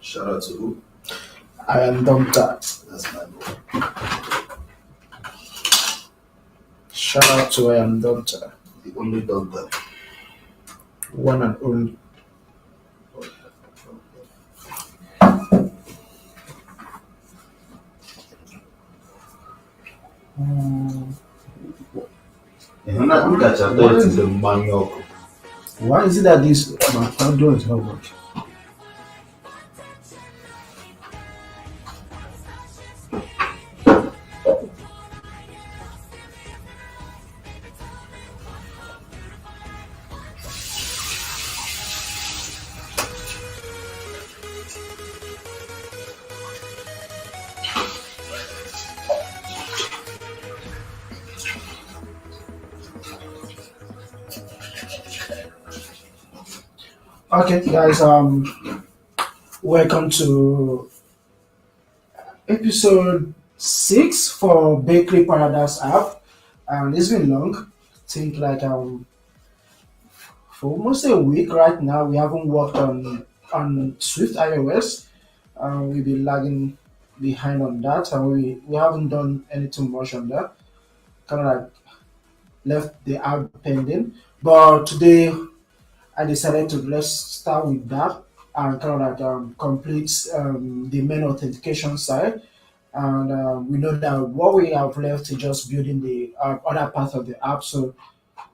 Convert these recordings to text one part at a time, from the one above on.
Shout out to who? I am Doctor. That's my boy. Shout out to I am Doctor. The only doctor. One and only. Mm, Look at your why, thought in the manual. why is it that this my audio is not working? Okay, guys. Welcome to episode 6 for Bakery Paradise app. It's been long. I think like for almost a week right now. We haven't worked on Swift iOS. We've been lagging behind on that, and we haven't done anything much on that. Kind of like left the app pending. But today I decided to let's start with that and kind of like complete the main authentication side. And we know that what we have left is just building the other part of the app. So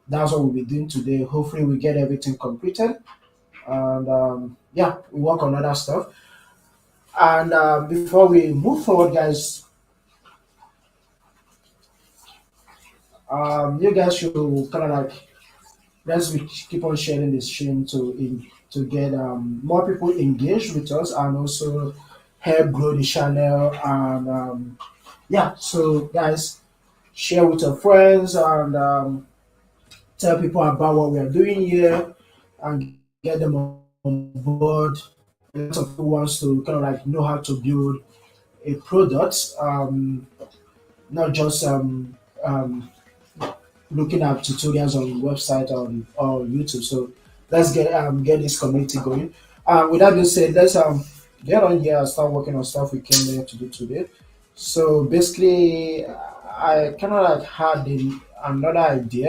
that's what we'll be doing today. Hopefully, we get everything completed. And yeah, we work on other stuff. And before we move forward, guys, you guys should kind of like let's keep on sharing the stream to get more people engaged with us and also help grow the channel. And yeah, so guys, share with your friends and tell people about what we are doing here and get them on board. A lot of people wants to kind of like know how to build a product, not just looking at tutorials on website or YouTube. So let's get this community going. With that being said, let's get on here and start working on stuff we came here to do today. So basically, I kind of like had another idea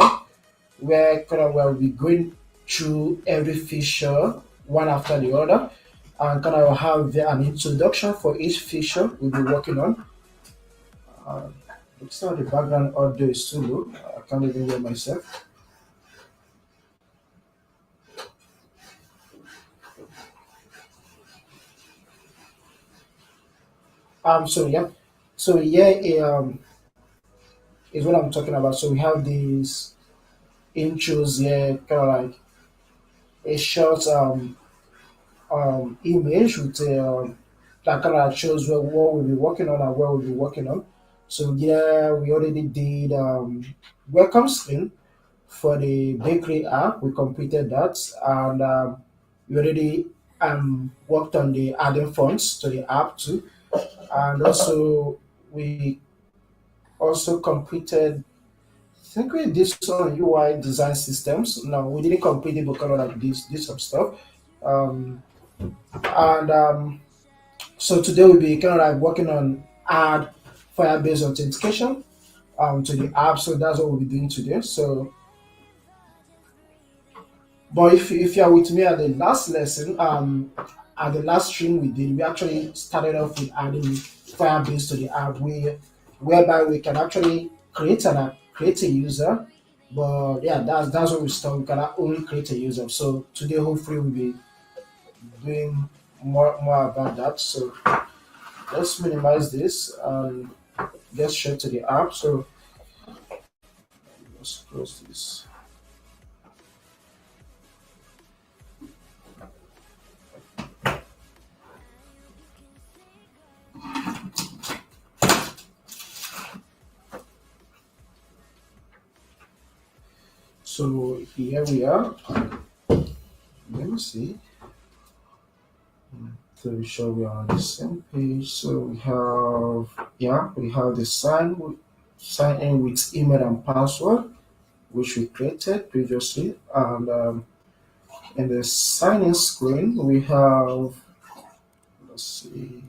where kind of we'll be going through every feature one after the other and kind of have an introduction for each feature we'll be working on. Uh, looks like the background audio is too low. I can't even hear myself. So yeah. So yeah, is what I'm talking about. So we have these intros here, kind of like a short image with that kind of shows what we'll be working on and where we'll be working on. So yeah, we already did welcome screen for the bakery app. We completed that, and we already worked on the adding fonts to the app too, and also we also completed. I think we did some UI design systems. No, we didn't complete it, but kind of like this some stuff. Um, and So today we'll be kind of like working on add Firebase authentication to the app. So that's what we'll be doing today. So, but if you are with me at the last lesson, at the last stream we did, we actually started off with adding Firebase to the app, whereby we can actually create a user. But yeah, that's what we start. We can only create a user. So today, hopefully, we'll be doing more about that. So let's minimize this and get straight to the app. So let's close this. So here we are. Let me see. To be sure we are on the same page. So we have the sign in with email and password, which we created previously. And in the sign in screen, we have Let's see.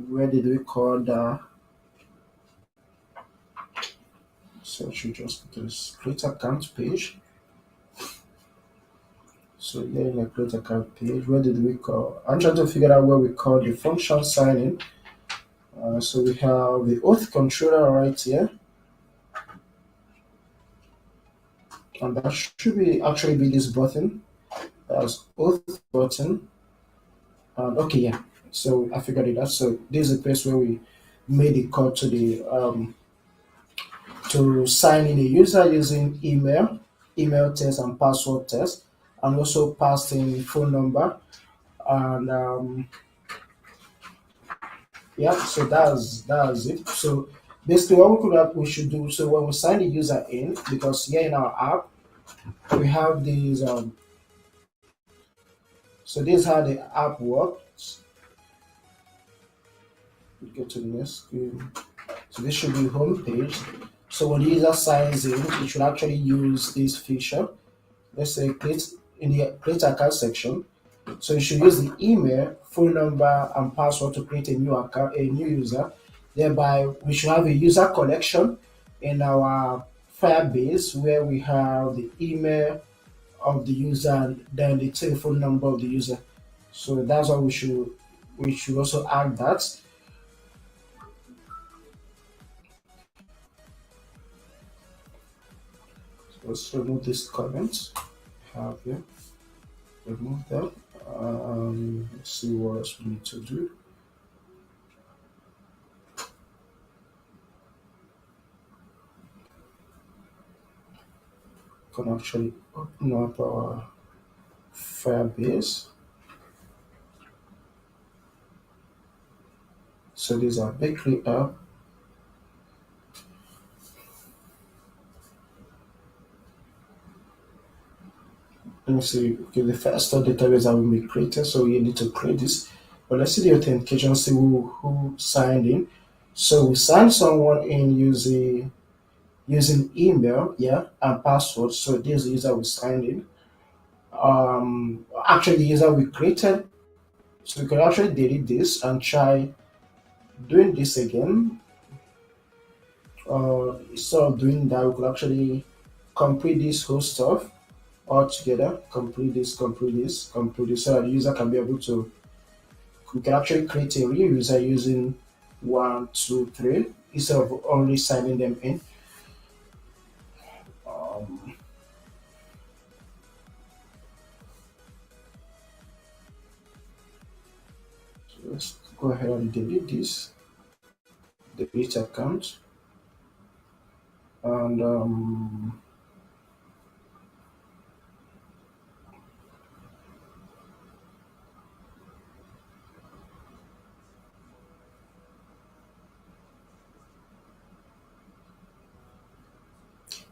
Where did we call the so I should just go to this create account page. So here in the create account page, where did we call? I'm trying to figure out where we call the function signing. So we have the auth controller right here, and that should be actually be this button. That's auth button. And okay, yeah. So I figured it out. So this is the place where we made the call to the to sign in a user using email test and password test, and also passed in phone number and yeah. So that's it. So basically, what we should do. So when we sign the user in, because here in our app we have these. So this is how the app works. We go to the next screen. So this should be home page. So when the user signs in, it should actually use this feature. Let's say create in the create account section. So you should use the email, phone number, and password to create a new account, a new user. Thereby, we should have a user collection in our Firebase where we have the email of the user and then the telephone number of the user. So that's what we should also add that. So let's remove this comment. Have here. Remove that. Let's see what else we need to do. Can actually open up our Firebase. So these are bakery app. Let me see. Okay, the first database that will be created. So you need to create this. But let's see the authentication. See who signed in. So we signed someone in using email, yeah, and password. So this is the user we signed in. Actually, the user we created. So we can actually delete this and try doing this again. Instead of doing that, we could actually complete this whole stuff all together. Complete this, so that the user can be able to. We can actually create a real user using 1, 2, 3 instead of only signing them in. Um, so let's go ahead and delete this, delete account, and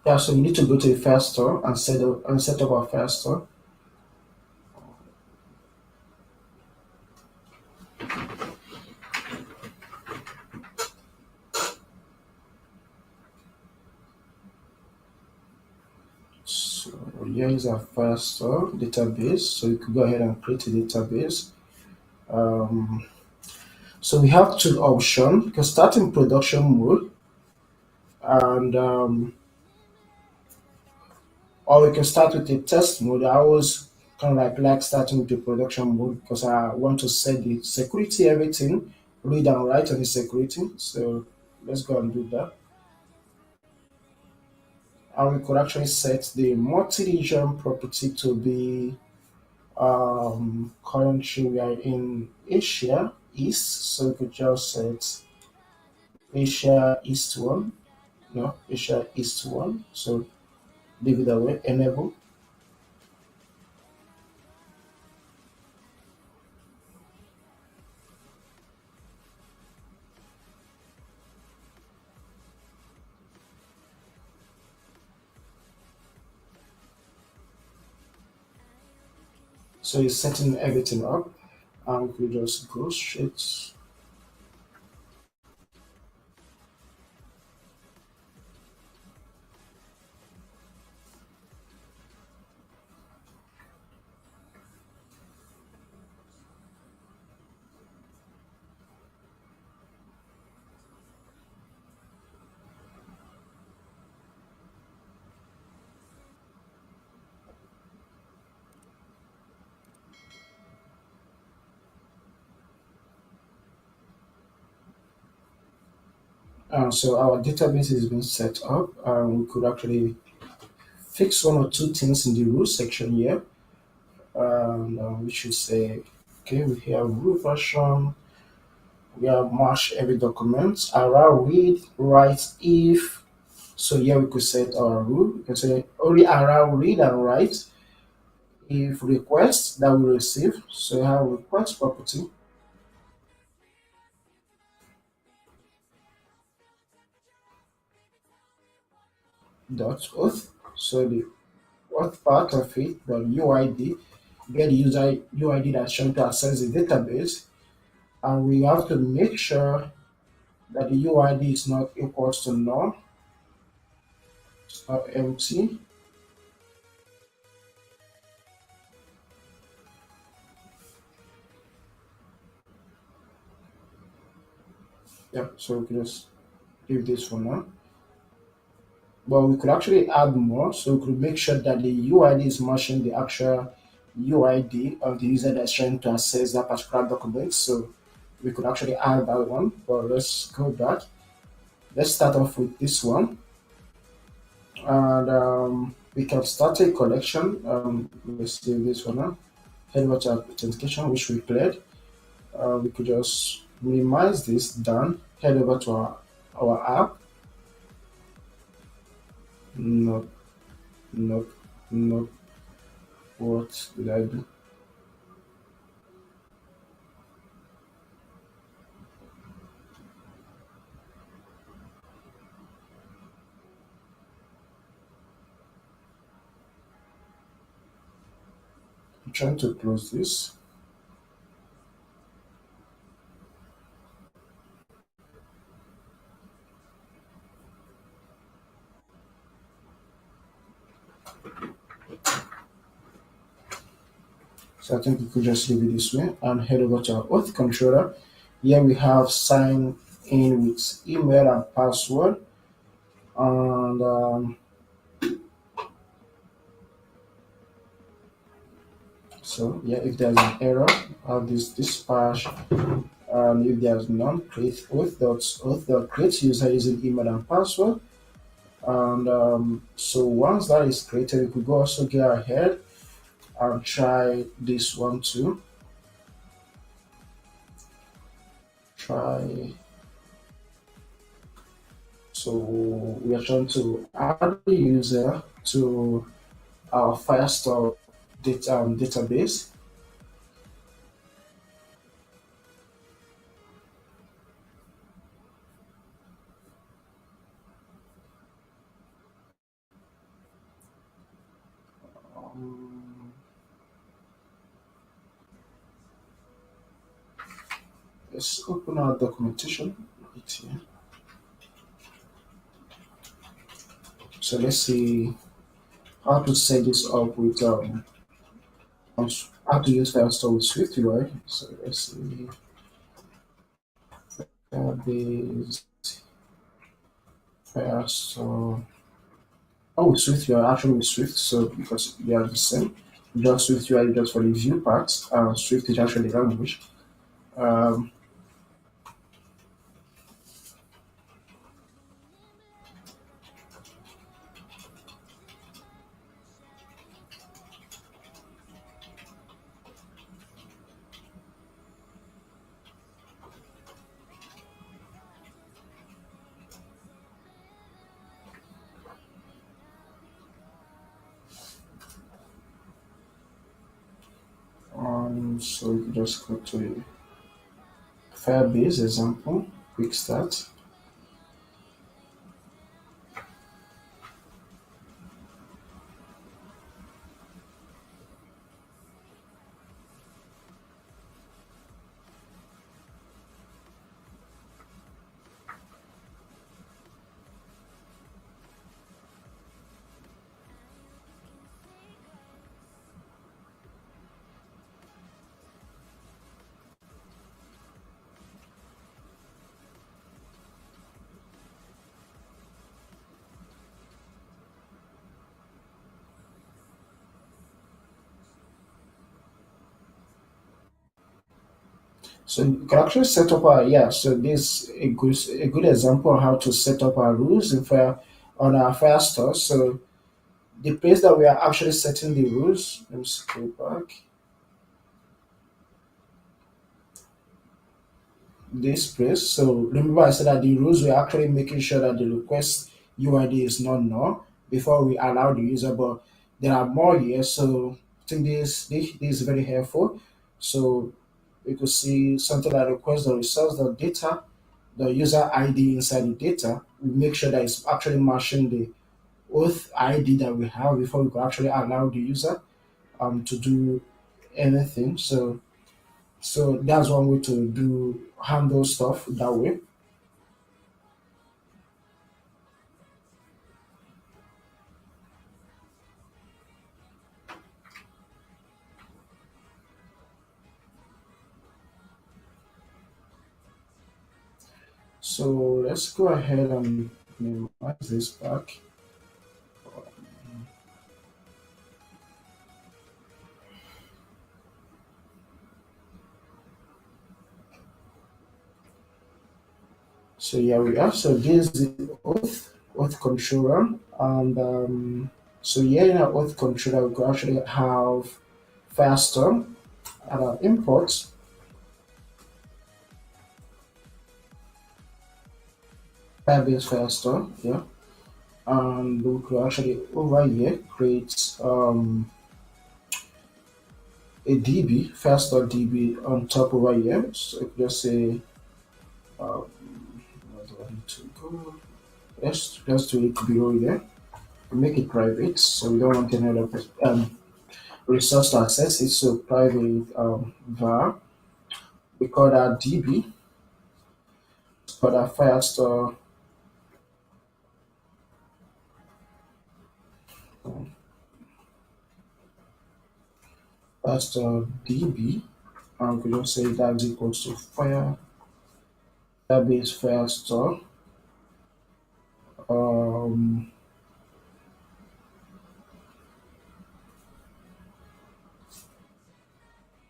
yeah. So we need to go to the file store and set up our file store. So here is our file store database. So you could go ahead and create a database. Um, so we have two options. You can start in production mode, and or we can start with the test mode. I always kind of like starting with the production mode because I want to set the security, everything, read and write on the security. So let's go and do that. And we could actually set the multi-region property to be currently we are in Asia East, so we could just set Asia East one, no, Asia East one. So leave it that way, enable. So it's setting everything up, and we could just go straight. So our database is being set up. We could actually fix one or two things in the rules section here. We should say, okay, we have rule version. We have march every document. Allow read, write if. So here we could set our rule. We can say only allow read and write if request that we receive. So we have request property dot auth. So the auth part of it, the UID, get the user UID that's trying to access the database, and we have to make sure that the UID is not equals to null, it's not empty. Yeah, so we can just leave this for now. But we could actually add more, so we could make sure that the UID is matching the actual UID of the user that's trying to access that particular document. So we could actually add that one. But let's go back. Let's start off with this one, and we can start a collection. Let's do this one now. Head over to authentication, which we cleared. We could just minimize this down. Head over to our app. No, no, no. What did I do? I'm trying to close this. So I think we could just leave it this way and head over to our auth controller. Here we have sign in with email and password. And so yeah, if there's an error, have this dispatch. And if there's none, create auth dot create user using email and password. And so once that is created, we could go also go ahead and try this one too. Try. So we are trying to add the user to our Firestore database. Um, let's open our documentation right here. So let's see how to set this up with how to use Firestore with Swiftui. So let's see database Firestore. Oh, with Swift, you are actually with Swift, so because they are the same. Just Swift UI just for the view part, Swift is actually the language. Um, so we can just go to Firebase example, quick start. So you can actually set up our, yeah. So this a good example of how to set up our rules in Fire on our Firestore. So the place that we are actually setting the rules. Let me scroll back. This place. So remember I said that the rules we're actually making sure that the request UID is not null before we allow the user, but there are more here. So I think this is very helpful. So we could see something like request the resource the data, the user ID inside the data. We make sure that it's actually matching the auth ID that we have before we could actually allow the user to do anything. So that's one way to do handle stuff that way. So let's go ahead and minimize this back. So here we are. So this is the auth controller, and so here in our auth controller, we could actually have Firestore and our imports, Firebase Firestore, yeah, and we could actually over here create a DB, Firestore DB on top over here. So just say, um, where do I need to go? Let's do it below here. Make it private, so we don't want any other resource to access it. So private var. We call that DB. For that Firestore, Firestore DB, and we just say that's equals to Firebase Firestore. Um,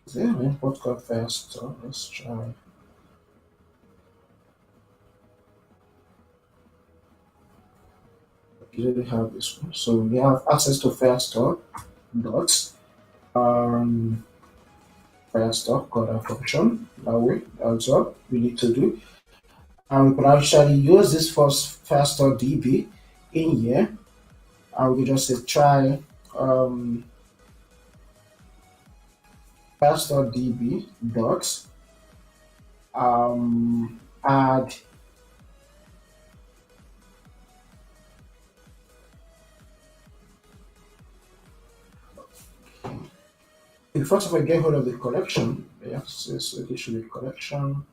is there an import called Firestore? Let's try. We already have this one. So we have access to Firestore dot um, Firestore call that function. That way, that's what we need to do. And we could actually use this Firestore DB in here, and we could just say try um, Firestore DB dot add. First of all, get hold of the collection. Yeah, so this should be collection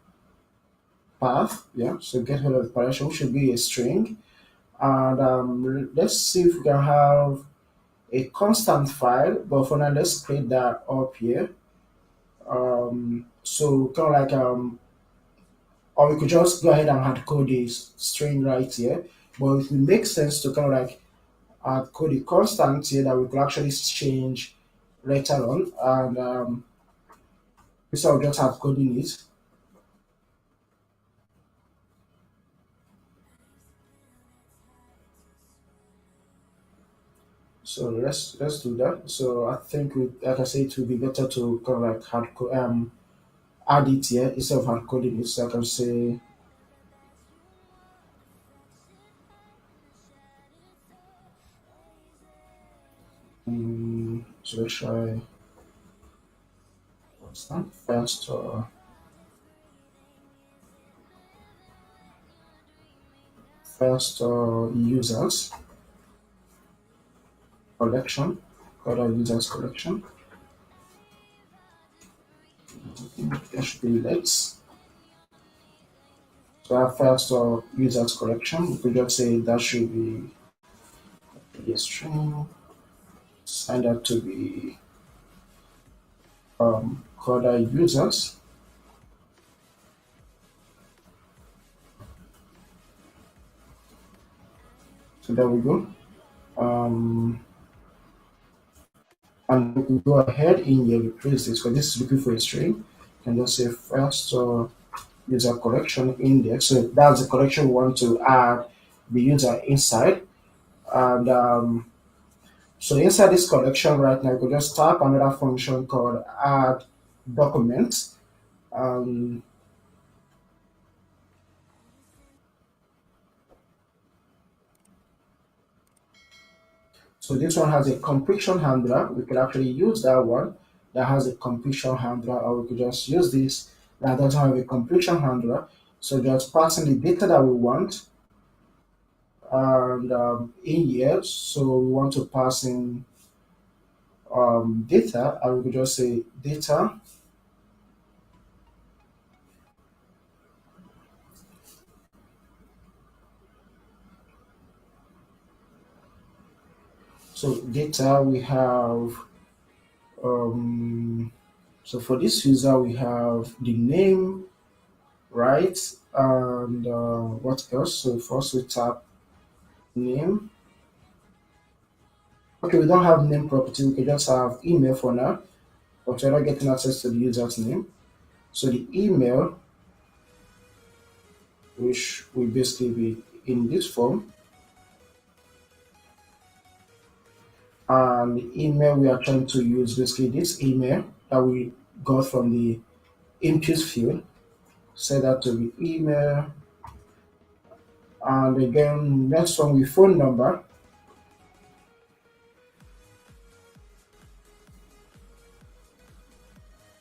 path. Yeah, so get hold of the collection, which should be a string. And let's see if we can have a constant file. But for now, let's create that up here. So kind of like or we could just go ahead and hard code this string right here. But it would make sense to kind of like hard code a constant here that we could actually change later on. And instead of just hard coding it. So let's do that. So I think we, like I said, it would be better to kind of like add it here instead of hard coding it. So I can say so let's try what's that first first users collection, called our users collection. There should be let's. So our first users collection, we could just say that should be a string. Sign that to be called our users. So there we go. Um, and we can go ahead in here replace this because this is looking for a string. can just say first user collection index. So that's the collection we want to add the user inside. And so inside this collection right now, you could just type another function called add document. Um, so this one has a completion handler. We could actually use that one that has a completion handler, or we could just use this that doesn't have a completion handler. So just passing the data that we want and in here. So we want to pass in data, and we could just say data. So data we have um, so for this user we have the name, right? And what else? So first we tap name. Okay, we don't have name property. We can just have email for now, but we're not getting access to the user's name. So the email, which will basically be in this form, and the email we are trying to use basically this email that we got from the input field. Set that to be email, and again next one with phone number.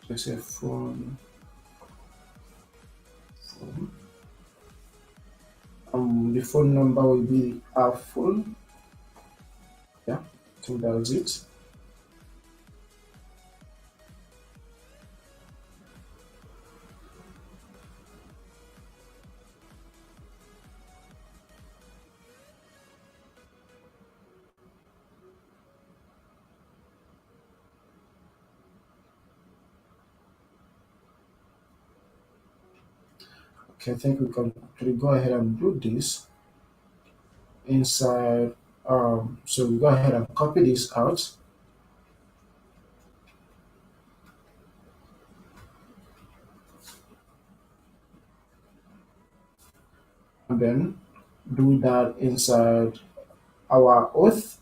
So say phone. The phone number will be our phone. Yeah, I think that's it. Okay, I think we can actually go ahead and do this inside. So we go ahead and copy this out, and then do that inside our auth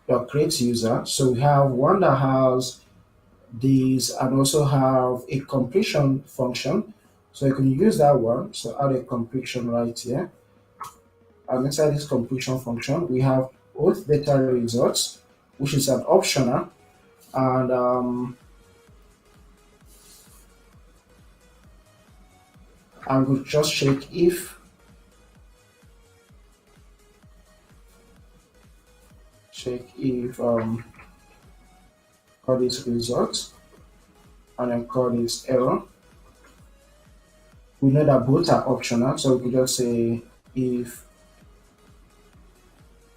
dot create user. So we have one that has these and also have a completion function. So you can use that one. So add a completion right here. And inside this completion function, we have auth data results, which is an optional. And I will just check if call this result and then call this error. We know that both are optional, so we could just say if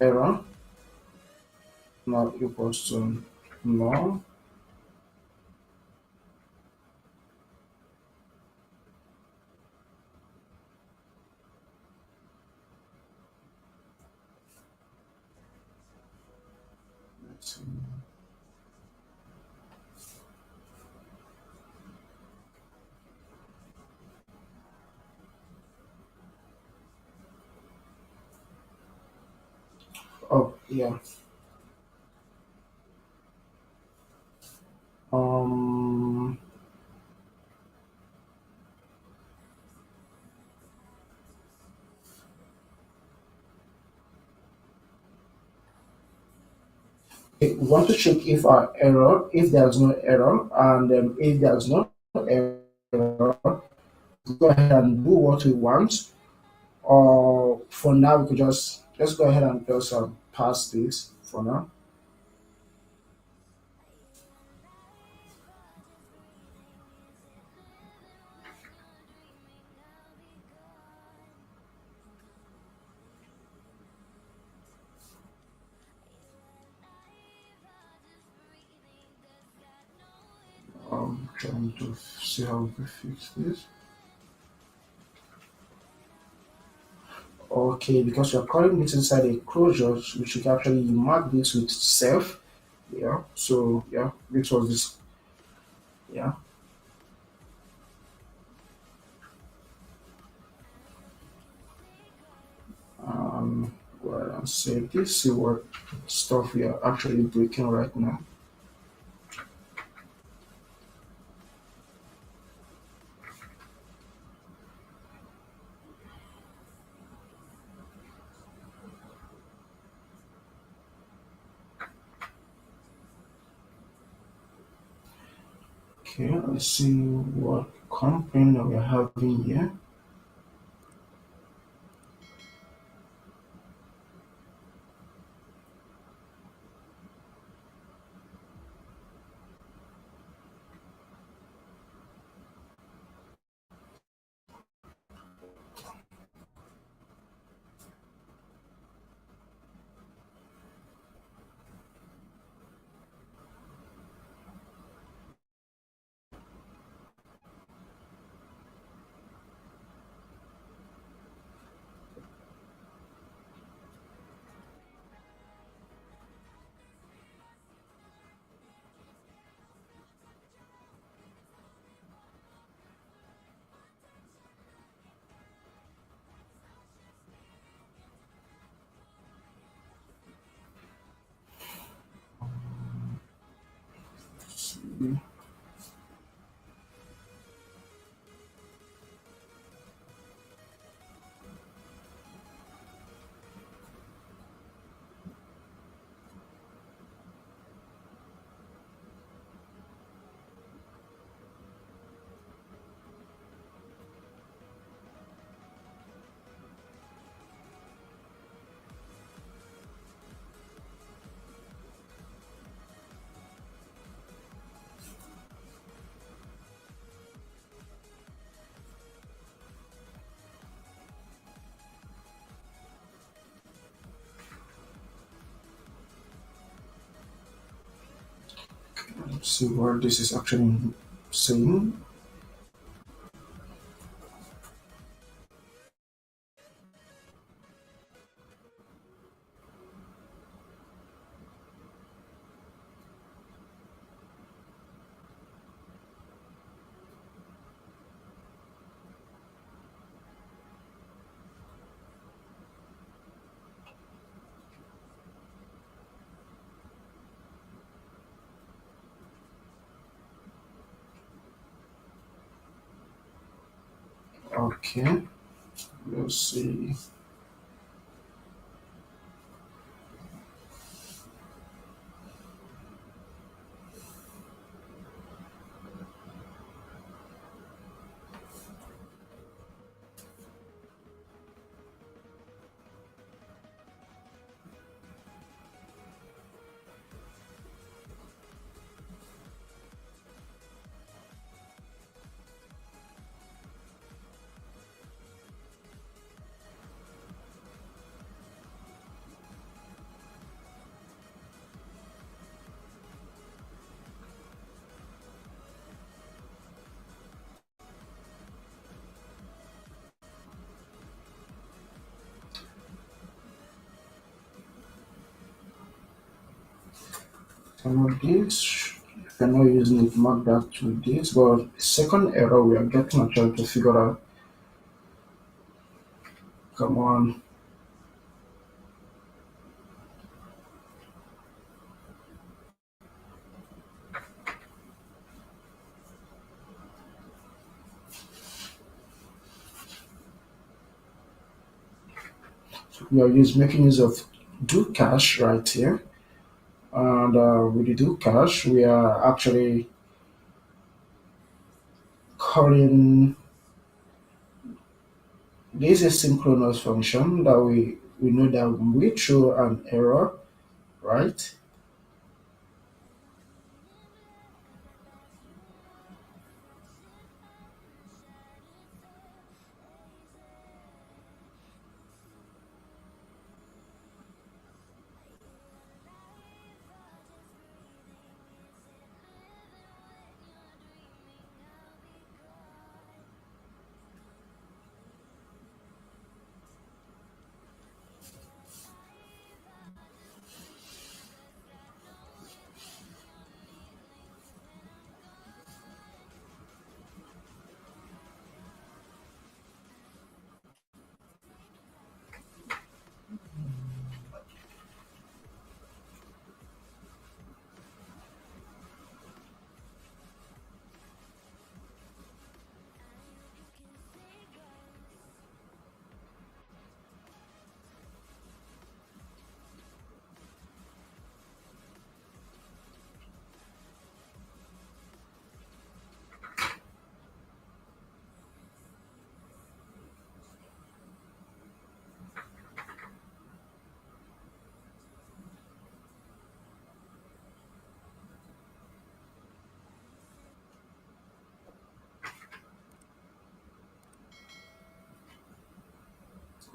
error not equals to null. Let's see. Oh yeah. Um, we want to check if our error, if there's no error, and if there's no error, go ahead and do what we want. Or for now, we could just go ahead and just pass this for now. Trying to see how we can fix this. Okay, because you're calling this inside a closure, we should actually mark this with self. Yeah. So yeah, this was this. Yeah. go ahead and save this, see what stuff we are actually breaking right now. Okay, let's see what complaint that we're having here. Let's see what this is actually saying. Okay, let's see. Some of this, if you're not using it, mark that to this. But the second error we are getting and trying to figure out. Come on. We are making use of do cache right here. And with the do cache, we are actually calling this asynchronous function that we know that we throw an error, right?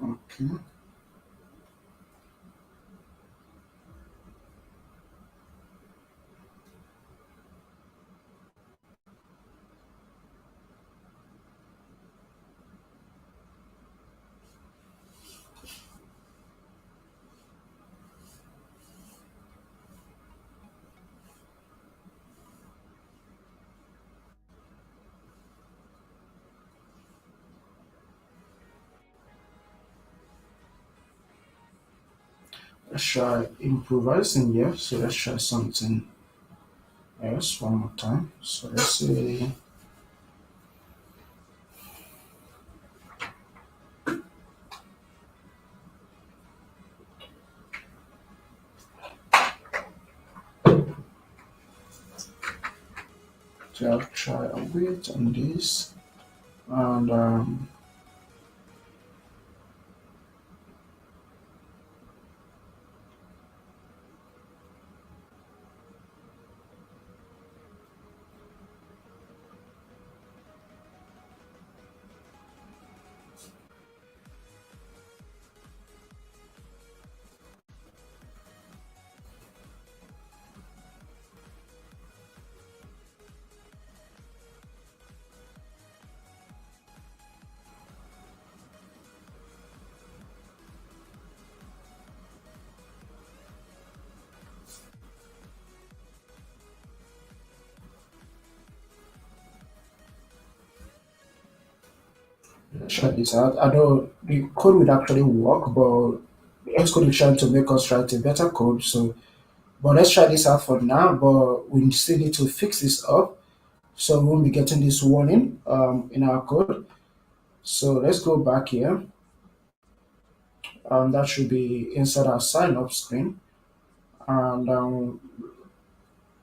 Okay. Let's try improvising here. So let's try something else one more time. So let's say so I'll try a wait on this and let's try this out. I know the code would actually work, but Xcode is trying to make us write a better code. So, but let's try this out for now. But we still need to fix this up, so we won't be getting this warning in our code. So let's go back here. That should be inside our sign up screen. And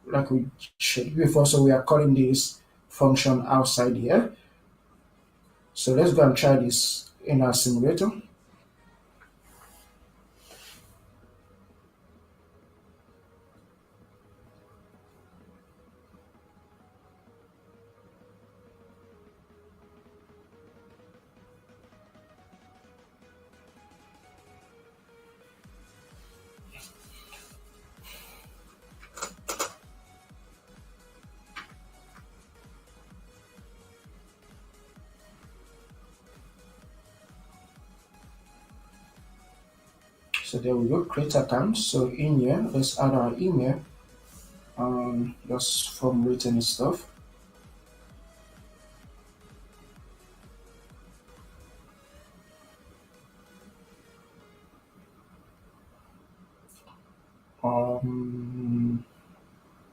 like we should before, so we are calling this function outside here. So let's go and try this in our simulator. So there we go, create account. So in here, let's add our email, just formulate any stuff.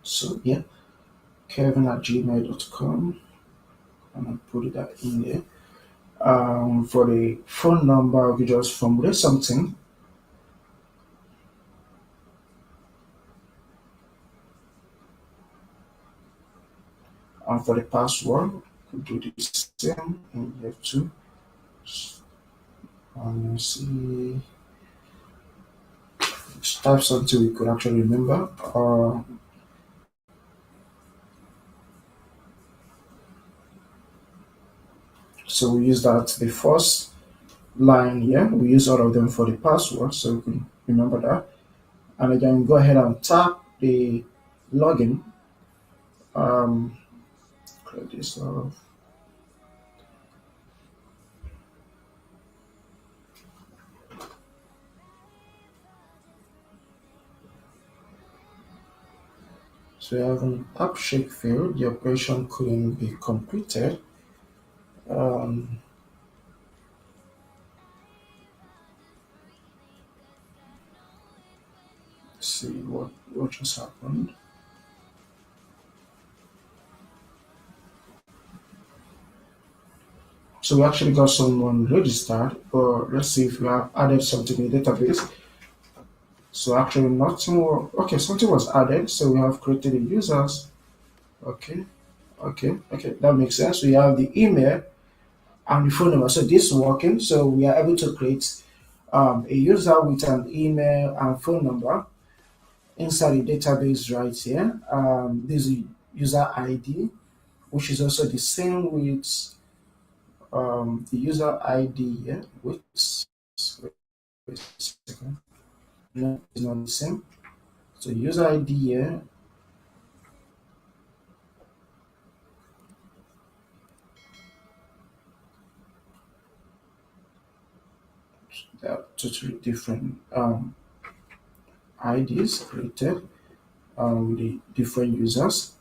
So yeah, kevin@gmail.com, and I'll put that in there. For the phone number, we just formulate something. And for the password, we do the same in here too. See, type something we could actually remember. So we use that the first line here. We use all of them for the password, so we can remember that. And again, go ahead and tap the login. Clear this off. So we have an app shake failed. The operation couldn't be completed. Um, let's see what just happened. So we actually got someone registered, but let's see if we have added something in the database. So actually nothing more. Okay, something was added. So we have created the users. Okay, okay, that makes sense. We have the email and the phone number. So this is working. So we are able to create a user with an email and phone number inside the database right here. This is user ID, which is also the same with the user ID here. Wait. Wait a second. No, it's not the same. So user ID here, they are totally different IDs created with the different users.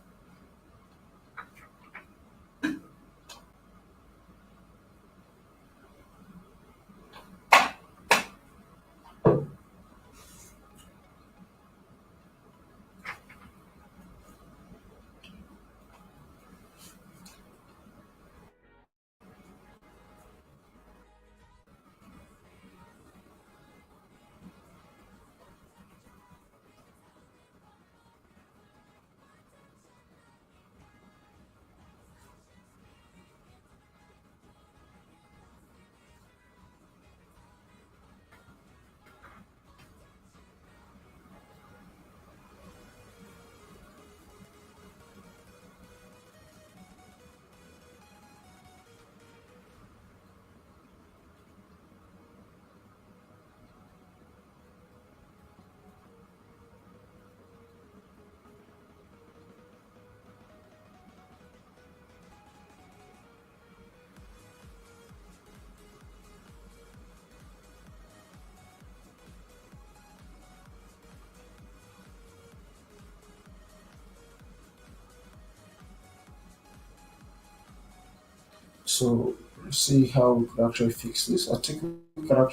So let's see how we could actually fix this. I think we can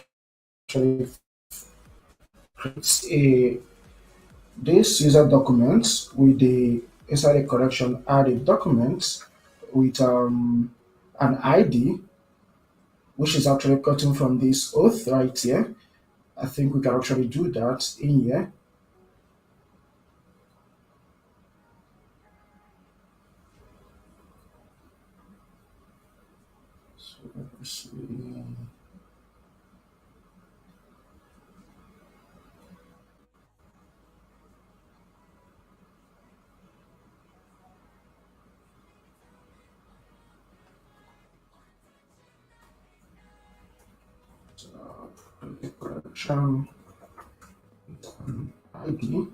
actually create a this user documents with the inside the collection add a document with an ID which is actually cutting from this oath right here. I think we can actually do that in here. So let's see. The collection ID.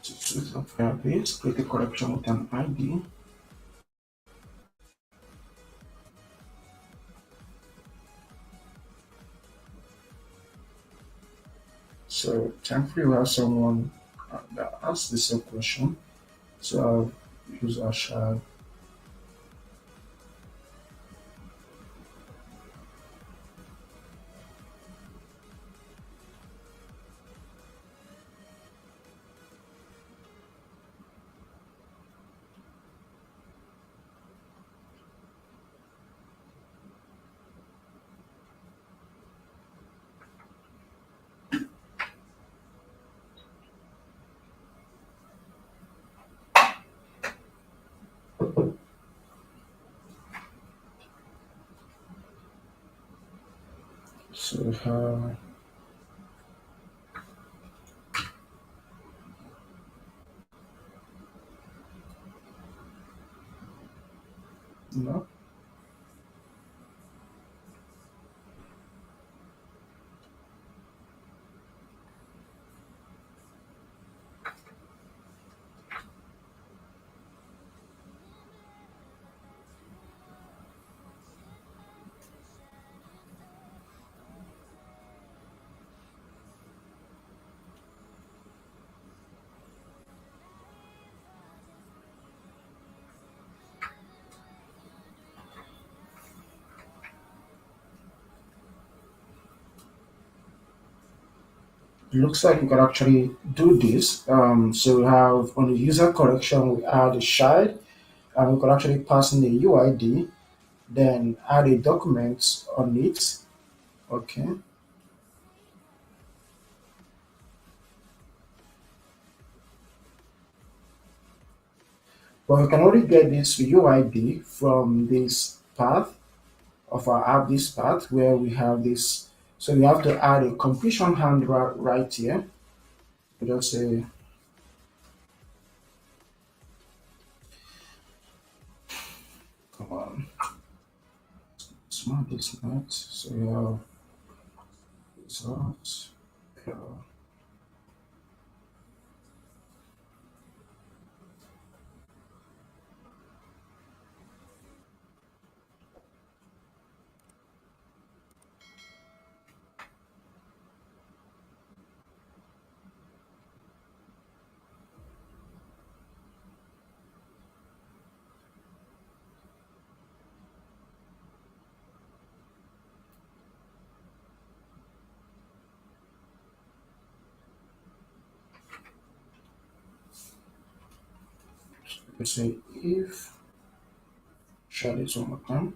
To choose a Firebase, create a collection with an ID. So thankfully we have someone that asked the same question. So I'll use hashtag. So no. It looks like we can actually do this. So we have on the user collection, we add a child, and we can actually pass in the UID, then add a document on it. Okay. But we can only get this UID from this path of our app, this path where we have this. So we have to add a completion hand right here. We just say not this net. So we have results. We say if, share this one more time.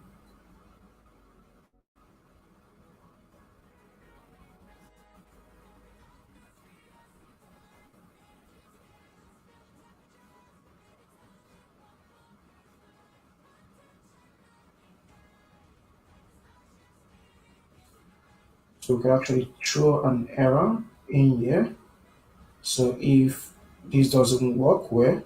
So we can actually throw an error in here. So if this doesn't work well,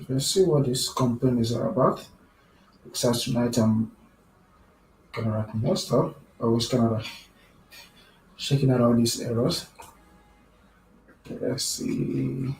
okay, let's see what this complaint is all about. Because tonight I'm kind of like messed up. I was kind of like checking out all these errors. Okay, let's see.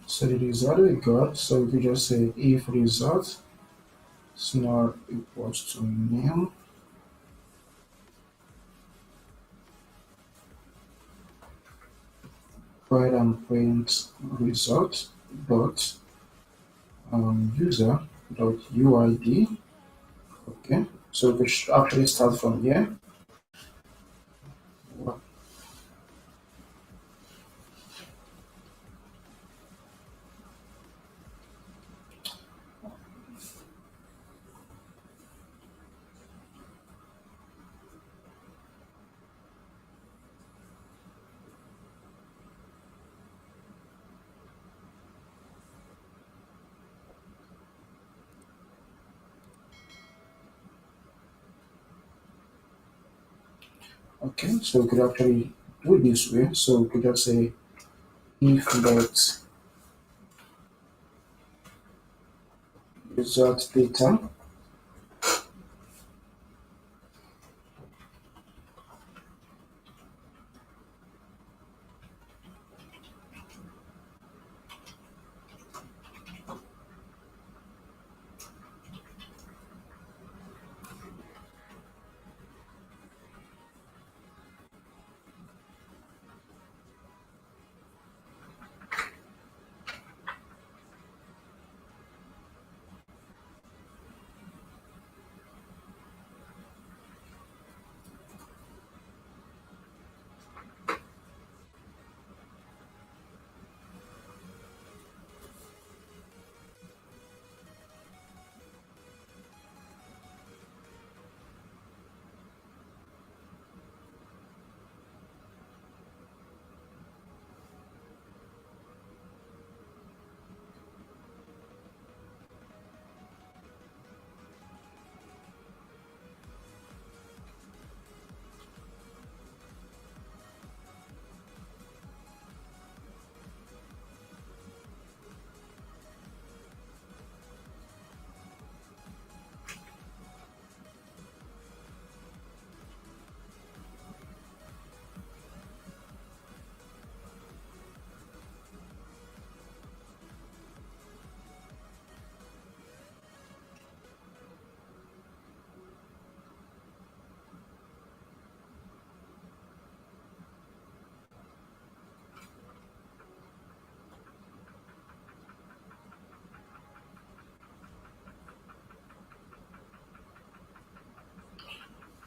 So the result we got, so we could just say if result is not equals to nil, go ahead and print result dot user dot uid Okay, so we should actually start from here. Okay, so we could actually do it this way. So we could just say if let result data.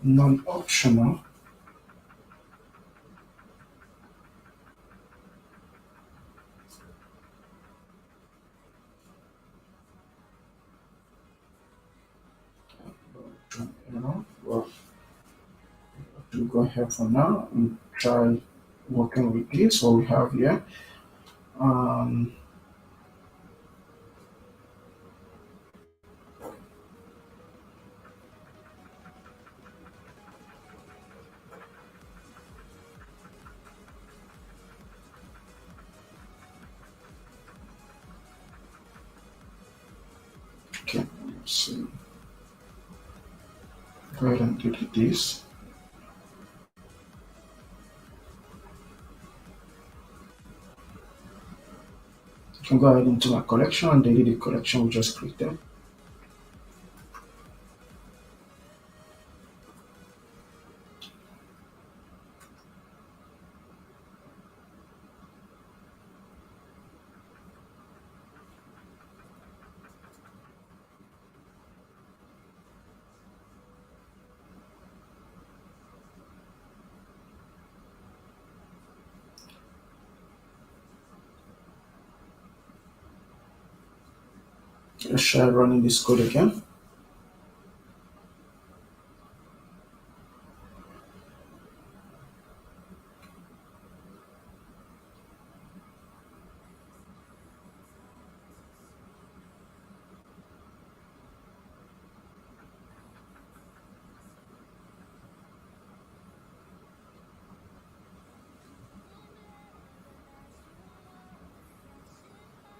Non-optional. Well, we'll go ahead for now and try working with this. What we have here. Um, okay, let's see. Go ahead and delete this. I can go ahead into my collection and delete the collection we just created. Let's try running this code again.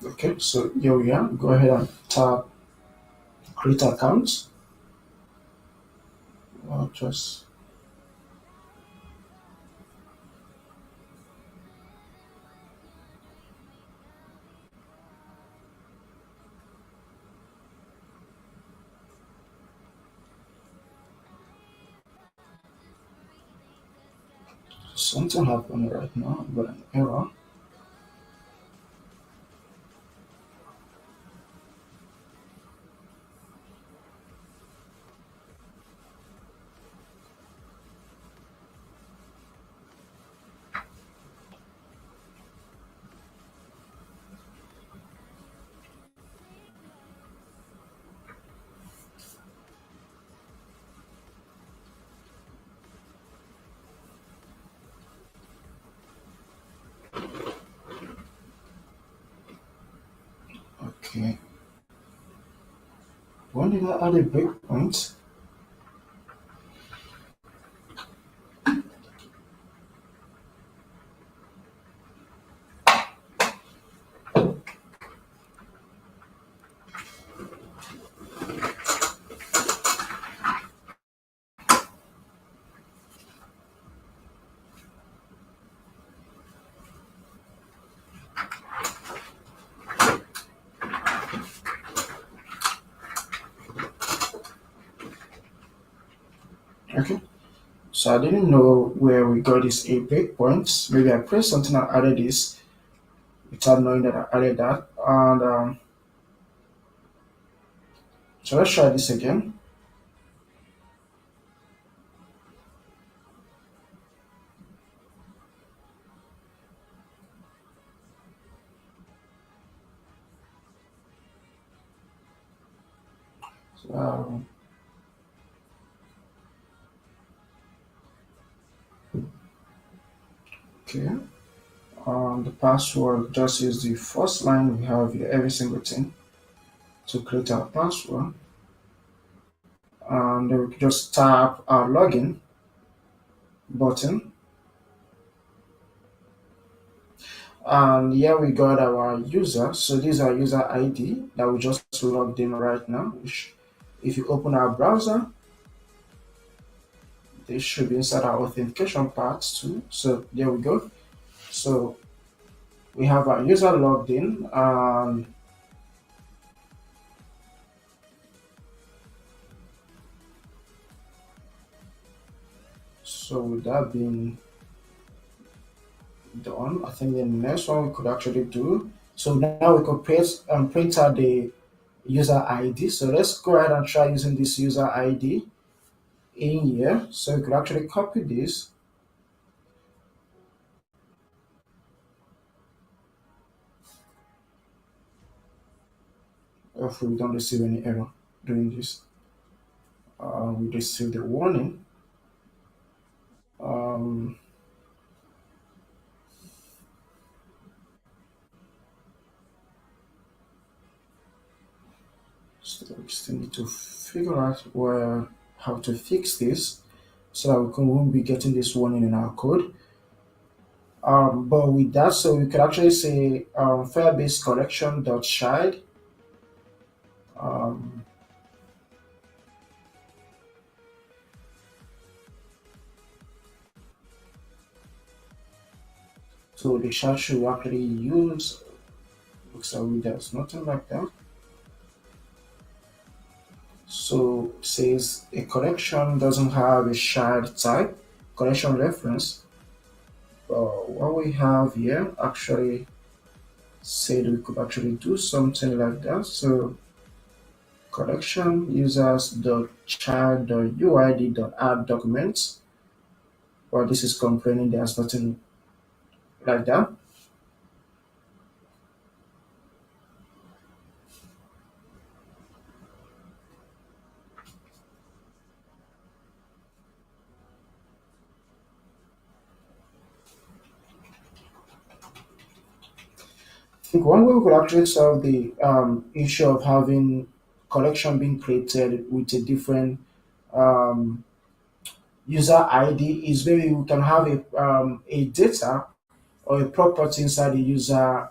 Okay, so here we are. Go ahead and tap create account. I'll just something happening right now. I've got an error. Okay. When did I add a breakpoint? Okay. So I didn't know where we got this a breakpoint. Maybe I pressed something and added this without knowing that I added that. And so let's try this again. So, okay. The password, just use the first line we have here, every single thing to create our password. And then we can just tap our login button. And here we got our user. So this is our user ID that we just logged in right now. Which, if you open our browser, this should be inside our authentication part too. So there we go. So we have our user logged in, and so with that being done, I think the next one we could actually do. So now we could print out the user ID. So let's go ahead and try using this user ID in here. So we could actually copy this. If we don't receive any error doing this, we receive the warning. Um, so we still need to figure out where how to fix this so that won't be getting this warning in our code. But with that, so we could actually say firebase collection dot child. Um, so the child should actually use. Looks like there's nothing like that. So it says a collection doesn't have a child type, collection reference. What we have here actually said we could actually do something like that. So collection users dot child dot uid dot add documents. Well, this is complaining there's nothing like that. I think one way we could actually solve the issue of having collection being created with a different um, user ID is maybe we can have a data or a property inside the user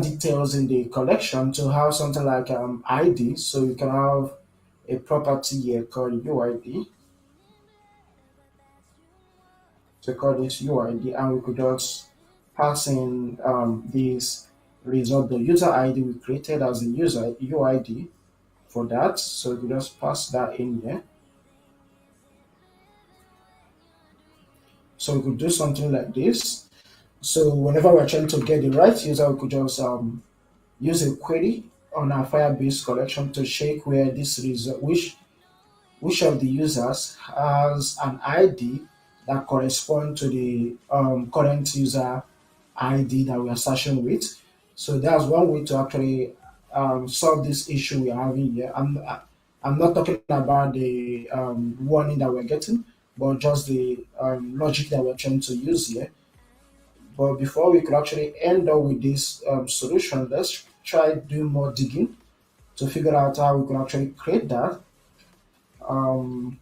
details in the collection to have something like ID. So we can have a property here called UID. So call this UID, and we could just pass in this result, the user ID we created as the user UID for that. So we could just pass that in here. So we could do something like this. So whenever we're trying to get the right user, we could just use a query on our Firebase collection to check where this result, which of the users has an ID that correspond to the current user ID that we are searching with. So that's one way to actually solve this issue we are having here. I'm not talking about the warning that we're getting, but just the logic that we're trying to use here. But before we could actually end up with this solution, let's try doing more digging to figure out how we can actually create that. Um,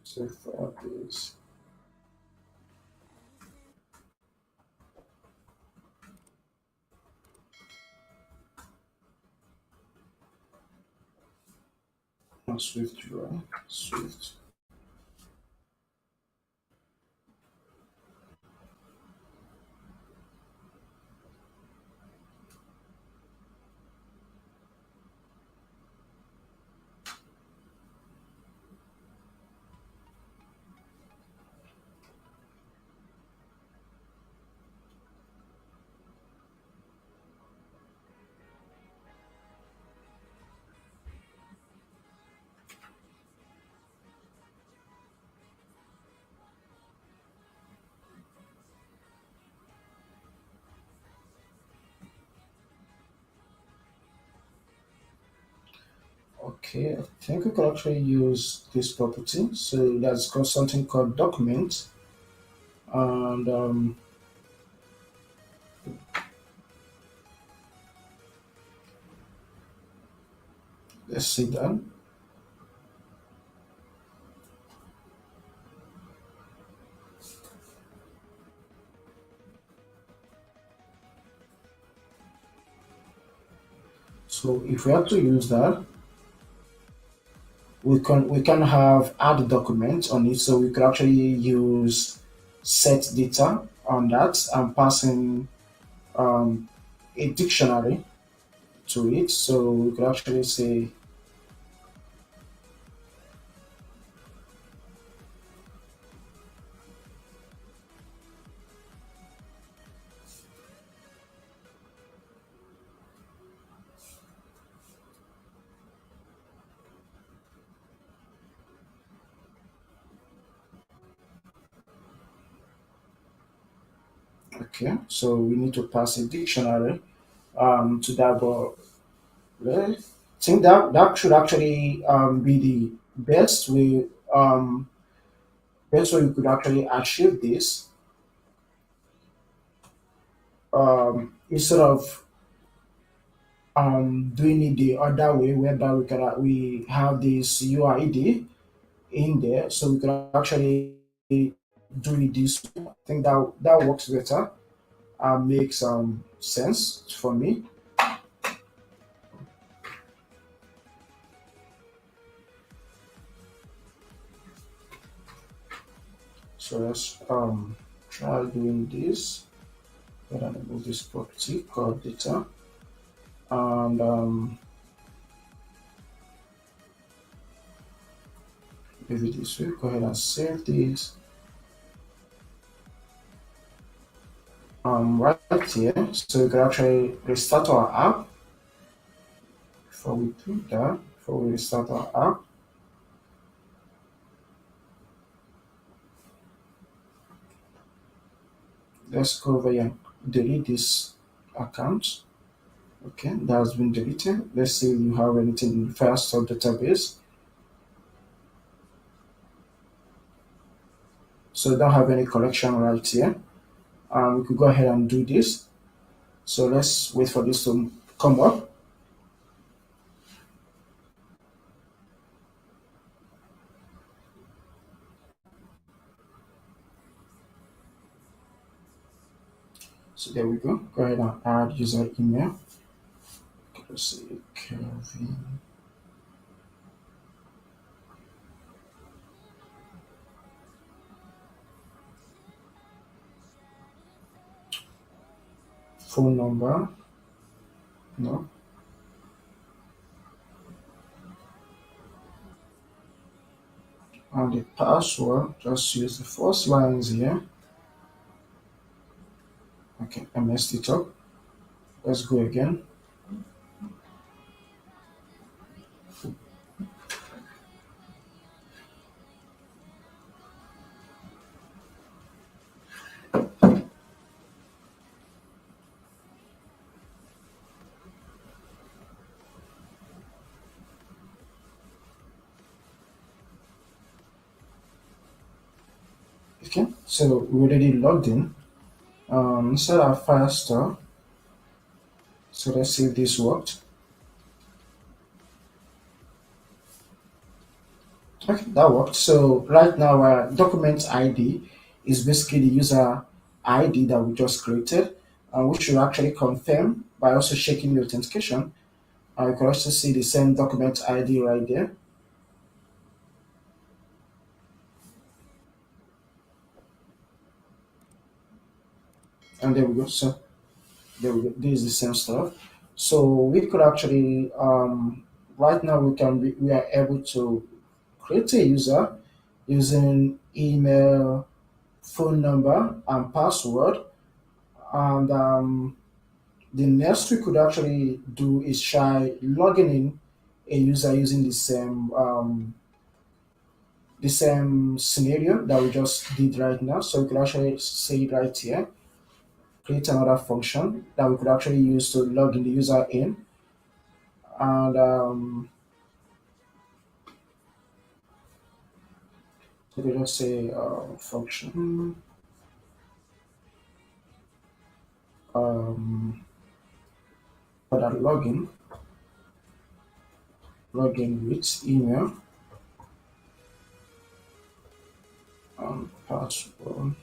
so for this, Swift, right? Swift. Okay, I think we can actually use this property. So that's got something called document, and let's see that. So if we have to use that, we can have add document on it. So we could actually use set data on that and passing um, a dictionary to it. So we could actually say, okay, so we need to pass a dictionary to that. But I think that that should actually be the best way. Best way you could actually achieve this instead of doing it the other way, whereby we have this UID in there, so we can actually do it this way. I think that that works better and makes sense for me. So let's try doing this. Go ahead and move this property called data, and maybe this way. Go ahead and save this. Right here, so we can actually restart our app. Before we do that, before we restart our app, let's go over here and delete this account. Okay, that has been deleted. Let's see if you have anything in the first sub database. So don't have any collection right here. We could go ahead and do this. So let's wait for this to come up. So there we go. Go ahead and add user email. Let's see, Kelvin. Phone number. No. And the password, just use the first lines here. Okay, I messed it up. Let's go again. So we already logged in. Inside our file store. So let's see if this worked. Okay, that worked. So right now our document ID is basically the user ID that we just created, which should actually confirm by also checking the authentication. You can also see the same document ID right there. And there we go. So there we go. This is the same stuff. So we could actually right now we are able to create a user using email, phone number, and password. And the next we could actually do is try logging in a user using the same scenario that we just did right now. So we could actually say it right here, create another function that we could actually use to log in the user in. And we could just say function um, for that login with email and password.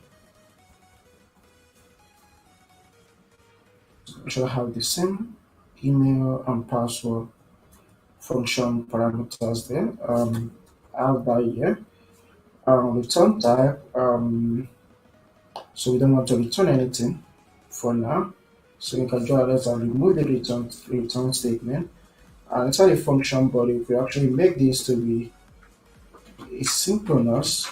We should have the same email and password function parameters there. I have that here. Return type. So we don't want to return anything for now. So we can draw this and remove the return statement. And inside the function body, if we actually make this to be asynchronous,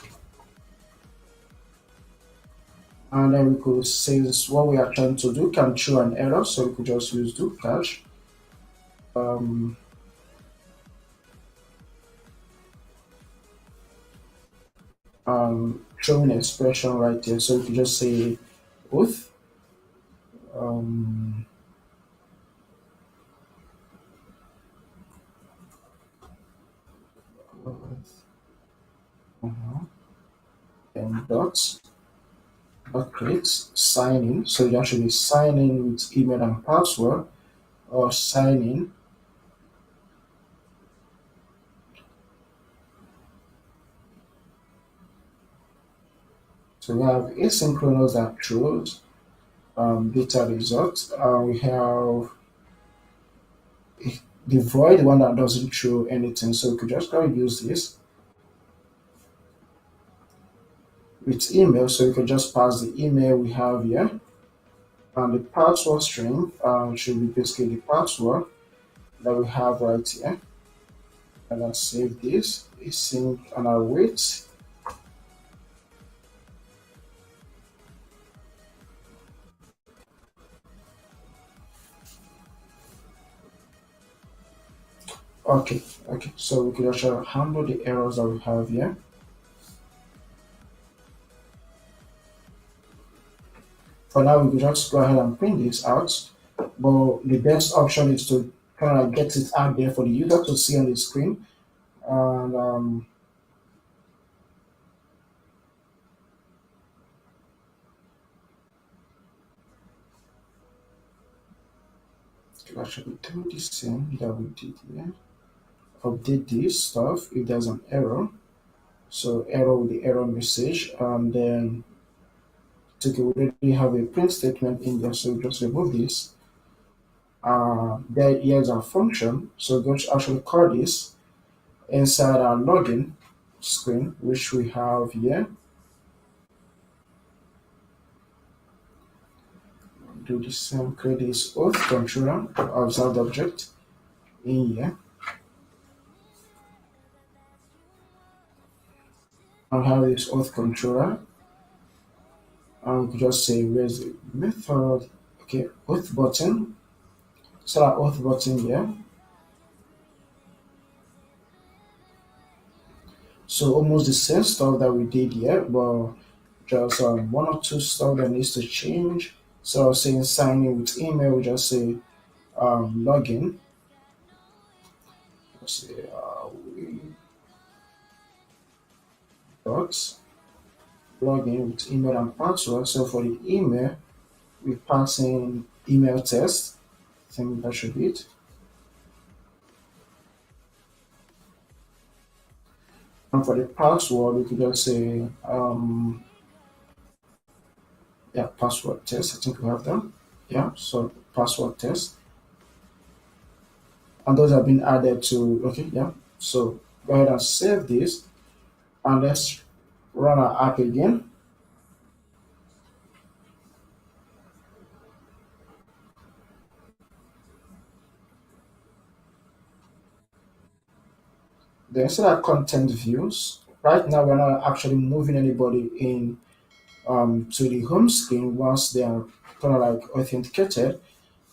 and then we could say this, what we are trying to do can throw an error, so we could just use do catch. Um, Throw an expression right here, so we could just say oath. Um, and dot create sign in. So you actually sign in with email and password or sign in. So we have asynchronous that throws data results. We have the void one that doesn't throw anything. So we could just go use this with email. So we could just pass the email we have here. And the password string should be basically the password that we have right here. And I'll save this, async, and I'll wait. Okay, okay. So we could actually handle the errors that we have here. For now, we could just go ahead and print this out. But the best option is to kind of like get it out there for the user to see on the screen. And could actually do the same that we did here. Update this stuff if there's an error. So error with the error message, and then we already have a print statement in there. So just remove this. There here's our function. So we're going to actually call this inside our login screen, which we have here. Do the same, create this auth controller, observed object in here. I'll have this auth controller. And we could just say where's the method. Okay, auth button. So our auth button here. So almost the same stuff that we did here, but just one or two stuff that needs to change. So I was saying sign in with email, we just say login. Let's say we dot login with email and password. So for the email, we pass in email test. I think that should be it. And for the password, we could just say, yeah, password test. I think we have them. Yeah, so password test. And those have been added to, okay, yeah. So go ahead and save this and let's run our app again. Then instead of content views, right now we're not actually moving anybody in to the home screen once they are kind of like authenticated.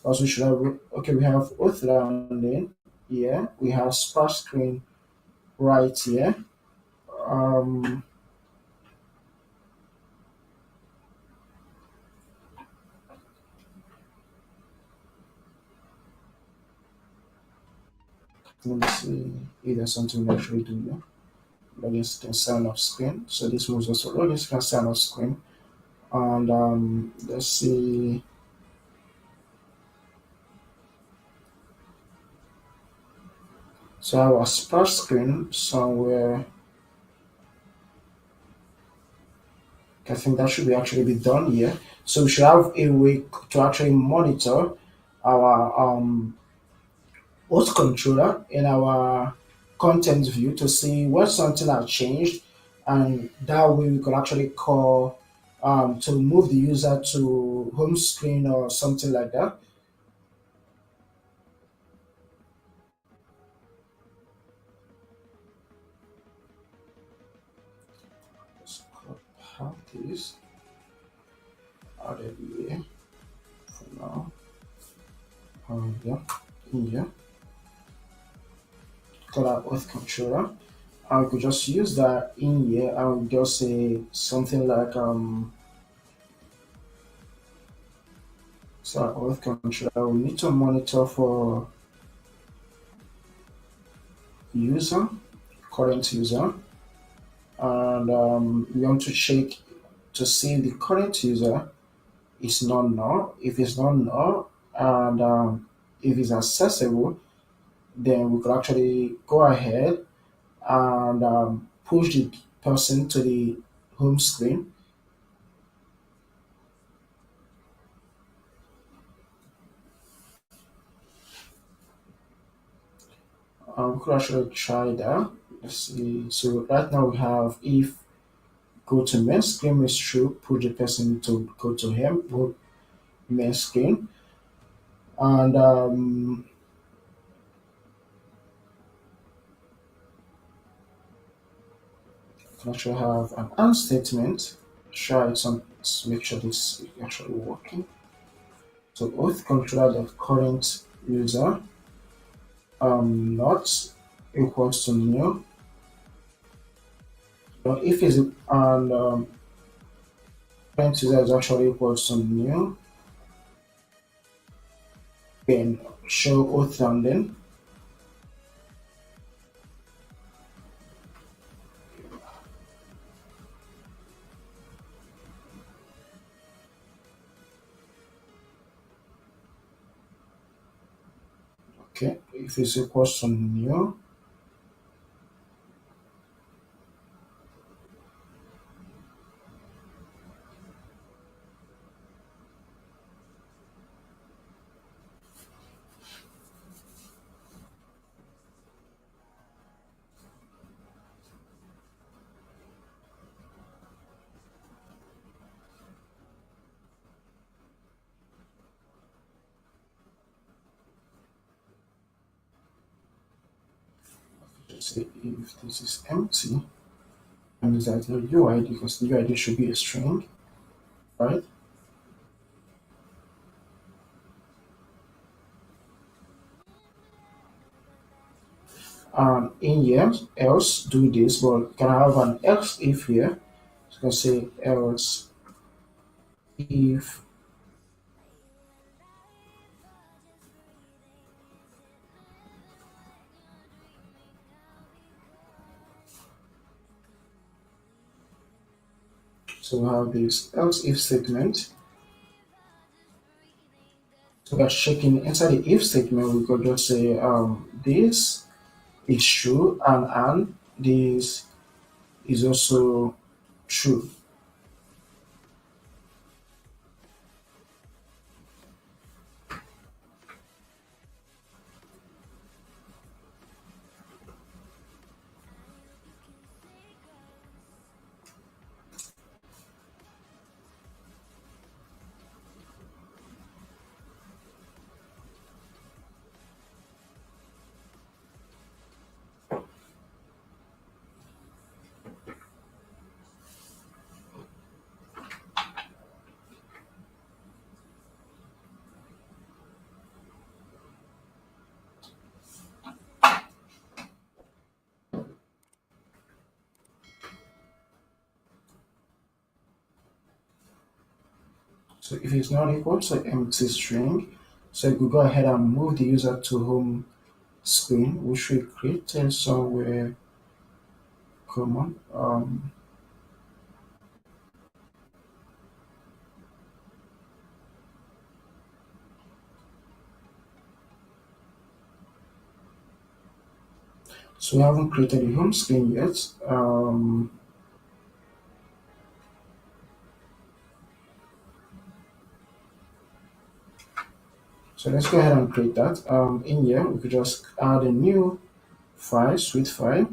Also, we should have, okay, we have auth landing here, we have splash screen right here. Um, Let me see if there's something we actually do here. Login can sign off screen. So this moves us to login can sign off screen. And let's see. So our splash screen somewhere. I think that should be actually be done here. So we should have a way to actually monitor our host controller in our content view to see what something has changed, and that way we could actually call to move the user to home screen or something like that. Let's have this added here for now. Yeah, in here, call our host controller. And we could just use that in here and we just say something like so our auth controller we need to monitor for user, current user, and we want to check to see if the current user is not null. If it's not null and if it's accessible, then we could actually go ahead and push the person to the home screen. We could actually try that. Let's see. So right now we have if go to main screen is true, push the person to go to him main screen, and can actually have an and statement. Try some make sure this is actually working. So auth controller the current user not equals to new. But if is and current user is actually equals to new, then show auth landing. Okay, if it's equals to new, just say if this is empty, that means that the UID because the UID should be a string, right? In here, else do this, but can I have an else if here? So you can say else if So we have this else if statement. So we are checking inside the if statement, we could just say this is true and this is also true. So if it's not equal to empty string, so we go ahead and move the user to home screen, which we created somewhere common. So we haven't created a home screen yet. So let's go ahead and create that. In here, we could just add a new file, Swift file,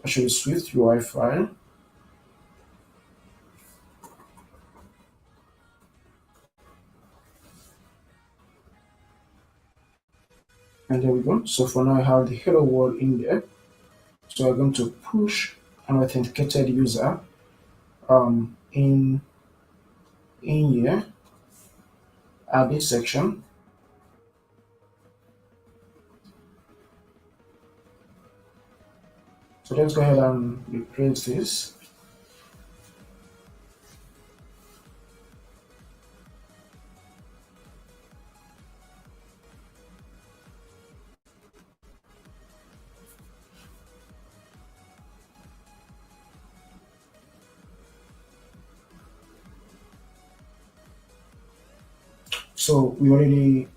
actually Swift UI file. And there we go. So for now, I have the hello world in there. So I'm going to push an authenticated user in here at this section. So let's go ahead and replace this. So we already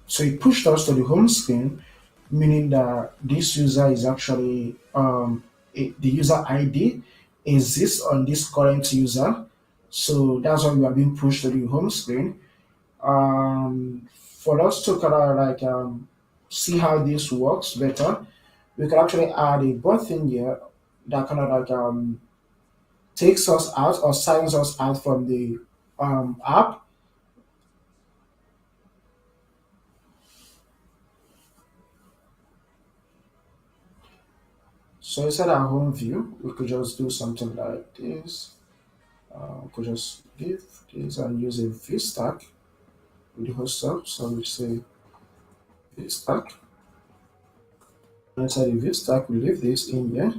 so it pushed us to the home screen, meaning that this user is actually the user ID exists on this current user. So that's why we are being pushed to the home screen. For us to kind of like see how this works better, we can actually add a button here that kind of like takes us out or signs us out from the app. So inside our home view, we could just do something like this. We could just leave this and use a vstack with the host up. So we say vstack. Inside the vstack, we leave this in here.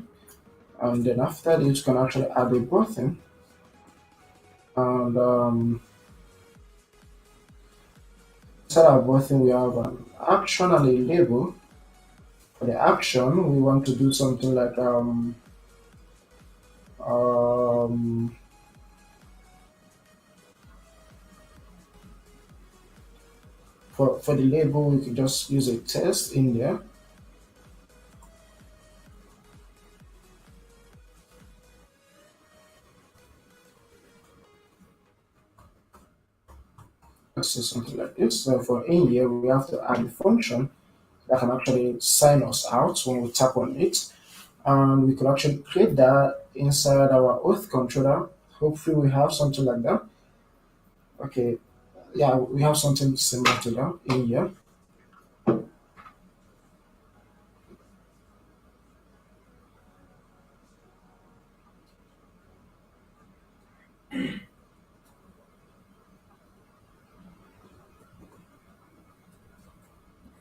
And then after this, you can actually add a button. And inside our button, we have an action and a label. For the action, we want to do something like um, for the label, we could just use a test in there. Let's say something like this. So for in here, we have to add a function that can actually sign us out when we tap on it. And we could actually create that inside our auth controller. Hopefully, we have something like that. Okay, yeah, we have something similar to that in here.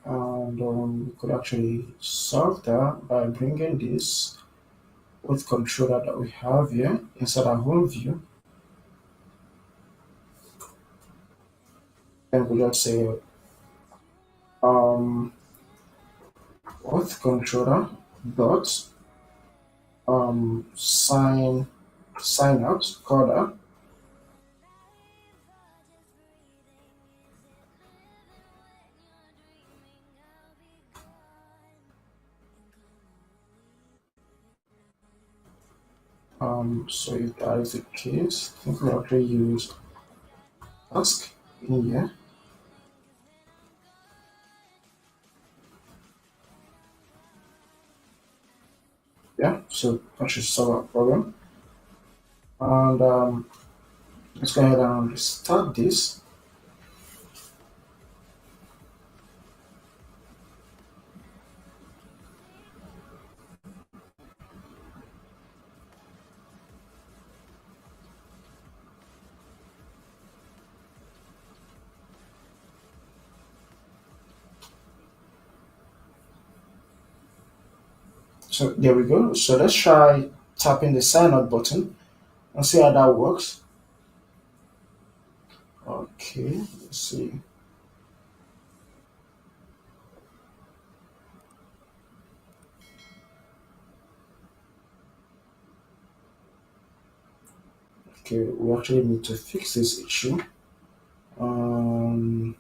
And we could actually solve that by bringing this auth controller that we have here inside our home view. And we just say um, auth controller dot sign sign out, call that. So if that is the case, I think we actually use task in here. Yeah, so that should solve our problem. And let's go ahead and restart this. So there we go. So let's try tapping the sign out button and see how that works. Okay, let's see. Okay, we actually need to fix this issue. Um,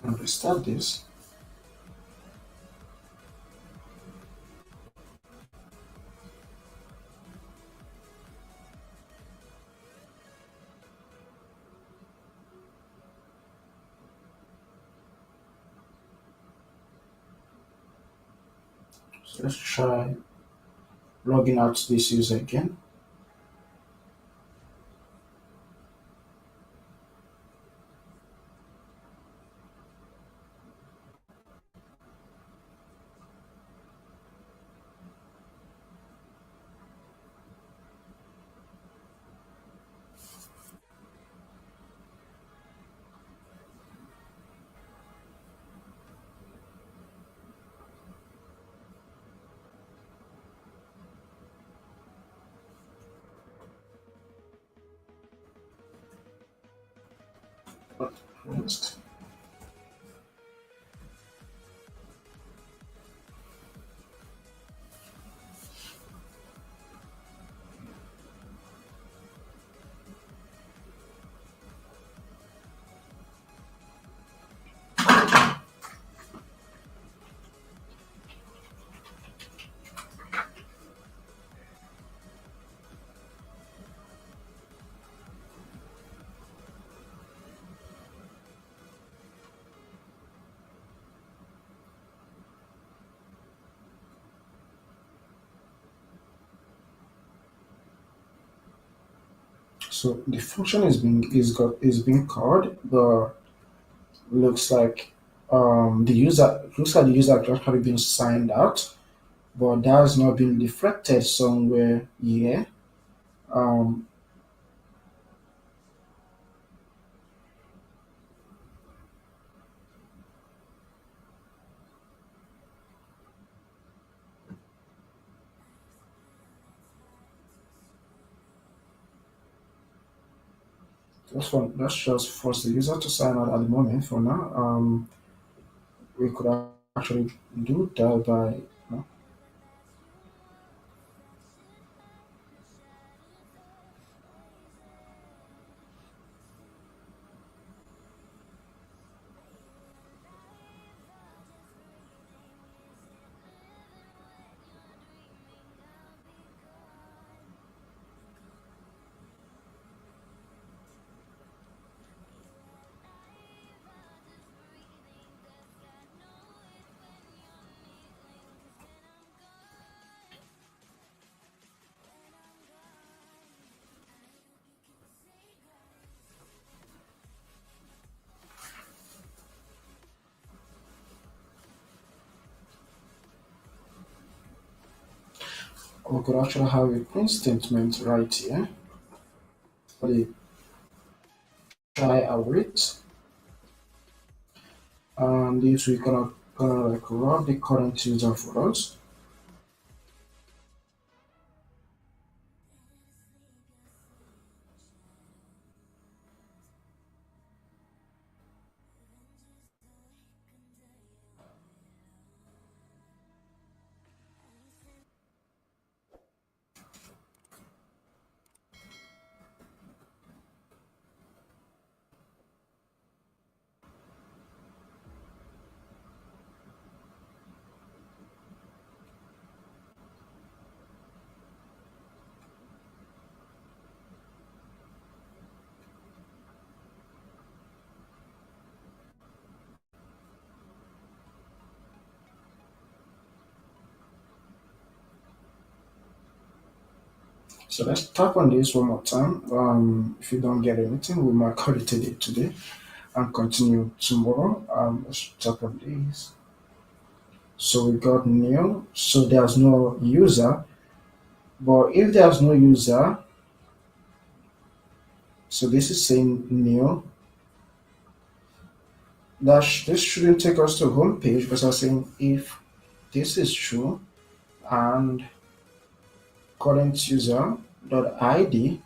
and restart this. So let's try logging out this user again. Next. So the function is being called. The looks like the user actually been signed out, but that has not been reflected somewhere here. Um, let's just force the user to sign out at the moment for now. we could actually do that by we could actually have a print statement right here for the try await, and this we gonna like run the current user for us. So let's tap on this one more time. If you don't get anything, we might call it a day today and continue tomorrow. Let's tap on this. So we got new. So there's no user, but if there's no user, so this is saying new. This shouldn't take us to home page because I'm saying if this is true and current user dot id.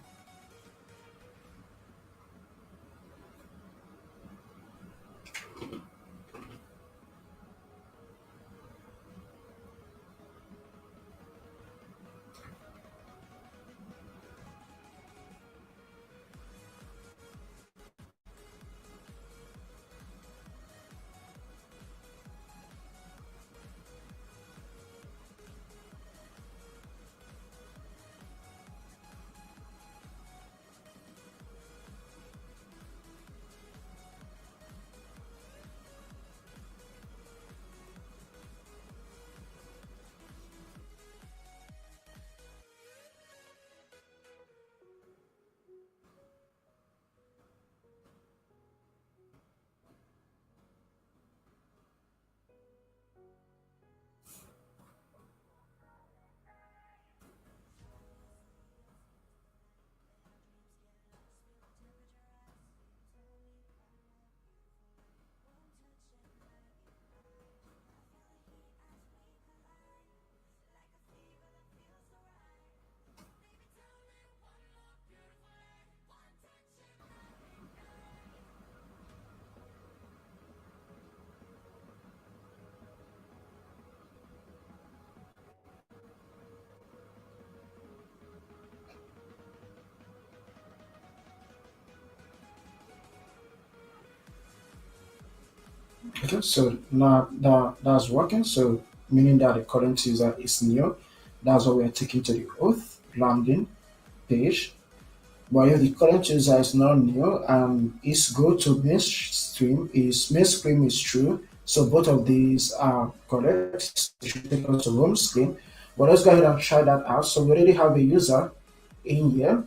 Okay, so now that's working. So meaning that the current user is new. That's what we're taking to the auth landing page. But if the current user is not new and is go to mainstream is true. So both of these are correct. So it should take us to home screen. But let's go ahead and try that out. So we already have a user in here,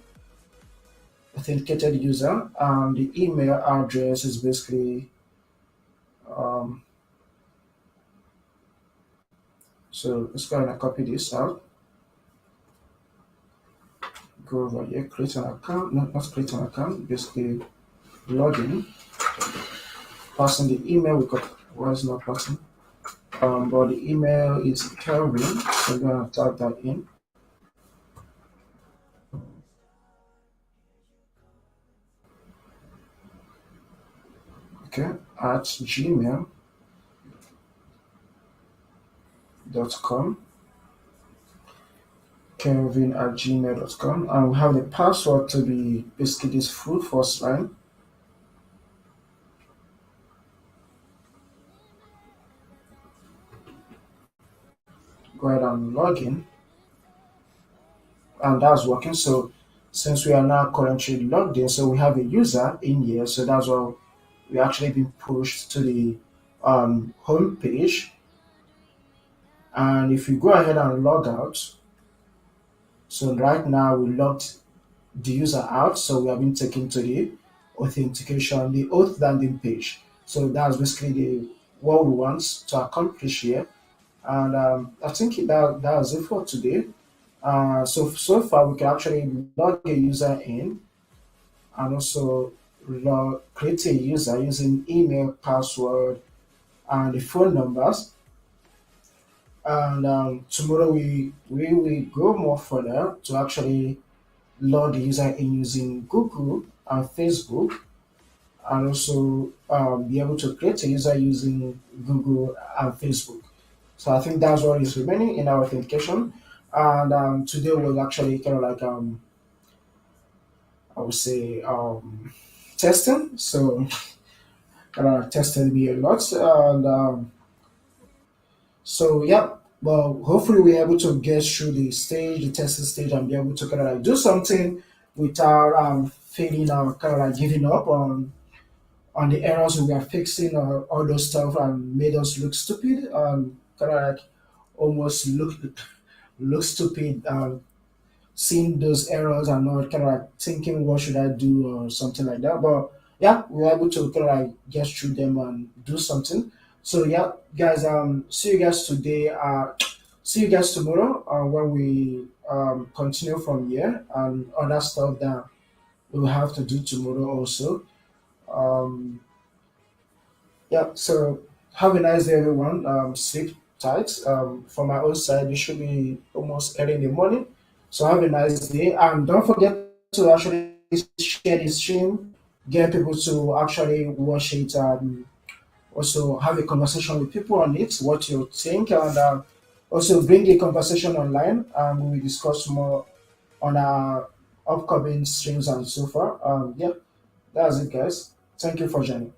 authenticated user, and the email address is basically um, so let's go ahead and copy this out. Go over here, create an account, no, not create an account, basically login, passing the email we got. Why is it not passing? But the email is Kelvin, so I'm gonna type that in. Okay, at Gmail. gmail.com. Kelvin@gmail.com, and we have the password to be basically this full first line. Go ahead and log in, and that's working. So since we are now currently logged in, so we have a user in here, so that's why we actually been pushed to the home page. And if you go ahead and log out, so right now we logged the user out, so we have been taken to the authentication, the oath landing page. So that's basically the what we want to accomplish here. And I think that was it for today. So far we can actually log a user in, and also create a user using email, password, and the phone numbers. And tomorrow we will go more further to actually log the user in using Google and Facebook, and also be able to create a user using Google and Facebook. So I think that's what is remaining in our authentication. And today was actually kind of like I would say testing. So kind of tested me a lot, and so yeah. Well, hopefully we're able to get through the stage, the testing stage, and be able to kind of like do something without feeling or kind of like giving up on the errors we are fixing or all those stuff and made us look stupid and kind of like almost look stupid seeing those errors and not kind of like thinking what should I do or something like that. But yeah, we were able to kind of like get through them and do something. So yeah, guys, see you guys today. See you guys tomorrow when we continue from here and other stuff that we will have to do tomorrow also. Um, yeah, so have a nice day, everyone. Sleep tight. For my own side, it should be almost early in the morning. So have a nice day, and don't forget to actually share the stream, get people to actually watch it. Also have a conversation with people on it, what you think, and also bring the conversation online. We will discuss more on our upcoming streams and so far. Yeah, that's it, guys. Thank you for joining.